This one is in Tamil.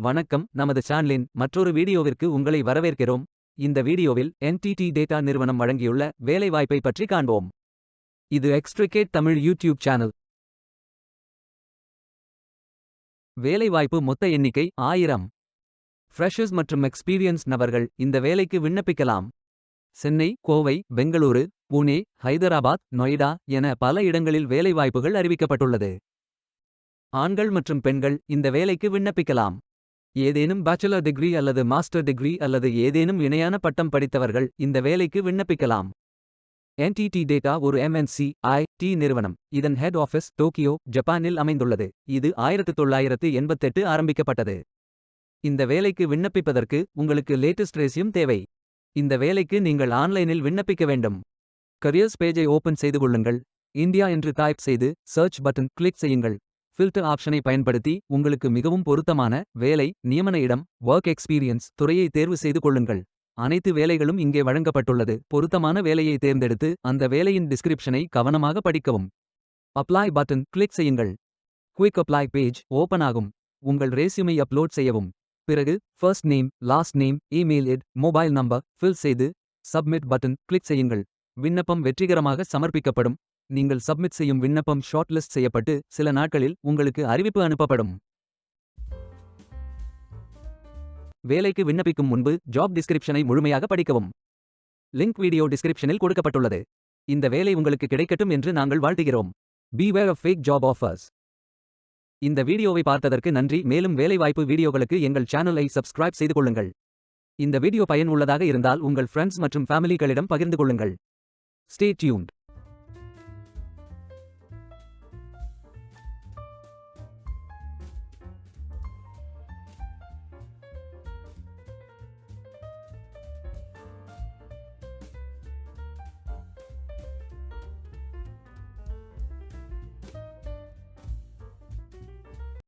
வணக்கம், நமது சேனலின் மற்றொரு வீடியோவிற்கு உங்களை வரவேற்கிறோம். இந்த வீடியோவில் NTT டேட்டா நிறுவனம் வழங்கியுள்ள வேலைவாய்ப்பை பற்றி காண்போம். இது எக்ஸ்ட்ரிகேட் தமிழ் யூடியூப் சேனல். வேலைவாய்ப்பு மொத்த எண்ணிக்கை 1000. ஃப்ரெஷர்ஸ் மற்றும் எக்ஸ்பீரியன்ஸ் நபர்கள் இந்த வேலைக்கு விண்ணப்பிக்கலாம். சென்னை, கோவை, பெங்களூரு, புனே, ஹைதராபாத், நொய்டா என பல இடங்களில் வேலைவாய்ப்புகள் அறிவிக்கப்பட்டுள்ளது. ஆண்கள் மற்றும் பெண்கள் இந்த வேலைக்கு விண்ணப்பிக்கலாம். ஏதேனும் பேச்சுலர் டிகிரி அல்லது மாஸ்டர் டிகிரி அல்லது ஏதேனும் இணையான பட்டம் படித்தவர்கள் இந்த வேலைக்கு விண்ணப்பிக்கலாம். NTT டேட்டா ஒரு MNC IT நிறுவனம். இதன் ஹெட் ஆஃபீஸ் டோக்கியோ, ஜப்பானில் அமைந்துள்ளது. இது 1988 ஆரம்பிக்கப்பட்டது. இந்த வேலைக்கு விண்ணப்பிப்பதற்கு உங்களுக்கு லேட்டஸ்ட் ரெஸ்யூம் தேவை. இந்த வேலைக்கு நீங்கள் ஆன்லைனில் விண்ணப்பிக்க வேண்டும். கரியர்ஸ் பேஜை ஓபன் செய்து கொள்ளுங்கள். இந்தியா என்று டைப் செய்து சர்ச் பட்டன் கிளிக் செய்யுங்கள். ஃபில்டர் ஆப்ஷனை பயன்படுத்தி உங்களுக்கு மிகவும் பொருத்தமான வேலை, நியமன இடம், ஒர்க் எக்ஸ்பீரியன்ஸ் துறையை தேர்வு செய்து கொள்ளுங்கள். அனைத்து வேலைகளும் இங்கே வழங்கப்பட்டுள்ளது. பொருத்தமான வேலையை தேர்ந்தெடுத்து அந்த வேலையின் டிஸ்கிரிப்ஷனை கவனமாக படிக்கவும். அப்ளை பட்டன் கிளிக் செய்யுங்கள். குயிக் அப்ளை பேஜ் ஓபன் ஆகும். உங்கள் ரெஸ்யூமை அப்லோட் செய்யவும். பிறகு first name, last name, email ID, mobile number fill செய்து சப்மிட் பட்டன் கிளிக் செய்யுங்கள். விண்ணப்பம் வெற்றிகரமாக சமர்ப்பிக்கப்படும். நீங்கள் சப்மிட் செய்யும் விண்ணப்பம் ஷார்ட் லிஸ்ட் செய்யப்பட்டு சில நாட்களில் உங்களுக்கு அறிவிப்பு அனுப்பப்படும். வேலைக்கு விண்ணப்பிக்கும் முன்பு ஜாப் டிஸ்கிரிப்ஷனை முழுமையாக படிக்கவும். லிங்க் வீடியோ டிஸ்கிரிப்ஷனில் கொடுக்கப்பட்டுள்ளது. இந்த வேலை உங்களுக்கு கிடைக்கட்டும் என்று நாங்கள் வாழ்த்துகிறோம். Beware of fake job offers. இந்த வீடியோவை பார்த்ததற்கு நன்றி. மேலும் வேலைவாய்ப்பு வீடியோகளுக்கு எங்கள் சேனலை சப்ஸ்கிரைப் செய்து கொள்ளுங்கள். இந்த வீடியோ பயன் உள்ளதாக இருந்தால் உங்கள் ஃப்ரெண்ட்ஸ் மற்றும் ஃபேமிலிகளிடம் பகிர்ந்து கொள்ளுங்கள். Stay tuned.